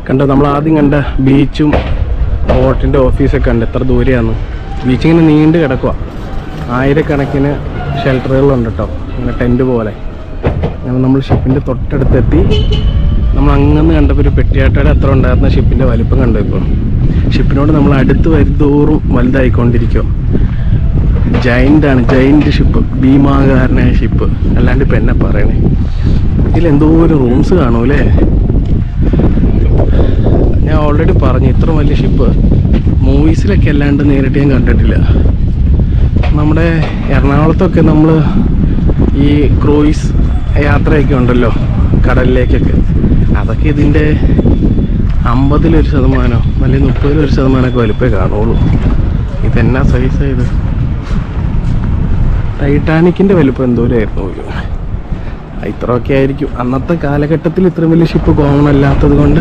കണ്ടോ, നമ്മൾ ആദ്യം കണ്ട ബീച്ചും ബോട്ടിൻ്റെ ഓഫീസൊക്കെ ഉണ്ട്. എത്ര ദൂരെയാണ്. ബീച്ചിങ്ങനെ നീണ്ട് കിടക്കുക. ആയിരക്കണക്കിന് ഷെൽട്ടറുകളുണ്ട് കേട്ടോ, ഇങ്ങനെ ടെൻറ്റ് പോലെ. അങ്ങനെ നമ്മൾ ഷിപ്പിൻ്റെ തൊട്ടടുത്തെത്തി. നമ്മൾ അങ്ങനെ കണ്ടപ്പോൾ ഒരു പെട്ടിയാട്ടയുടെ അത്ര ഉണ്ടായിരുന്ന ഷിപ്പിൻ്റെ വലിപ്പം കണ്ടു. ഇപ്പോൾ ഷിപ്പിനോട് നമ്മൾ അടുത്ത് വരുന്തോറും വലുതായിക്കൊണ്ടിരിക്കുക. ജയൻ്റാണ്, ജയൻ്റ് ഷിപ്പ്, ഭീമാകാരനായ ഷിപ്പ്. അല്ലാണ്ട് ഇപ്പം എന്നെ പറയണേ. ഇതിലെന്തോ ഒരു റൂംസ് കാണൂല്ലേ. ഞാൻ ഓൾറെഡി പറഞ്ഞു, ഇത്ര വലിയ ഷിപ്പ് മൂവീസിലൊക്കെ അല്ലാണ്ട് നേരിട്ട് ഞാൻ കണ്ടിട്ടില്ല. നമ്മുടെ എറണാകുളത്തൊക്കെ നമ്മൾ ഈ ക്രൂയിസ് യാത്രയൊക്കെ ഉണ്ടല്ലോ കടലിലേക്കൊക്കെ, അതൊക്കെ ഇതിൻ്റെ 50% അല്ലെങ്കിൽ 30% വലിപ്പമേ കാണുള്ളൂ. ഇതെന്നാ സൈസാണ് ഇത്. ടൈറ്റാനിക്കിൻ്റെ വലിപ്പം എന്തോരമായിരുന്നു പോലും. ഇത്രയൊക്കെ ആയിരിക്കും. അന്നത്തെ കാലഘട്ടത്തിൽ ഇത്രയും വലിയ ഷിപ്പ് കോമൺ അല്ലാത്തത് കൊണ്ട്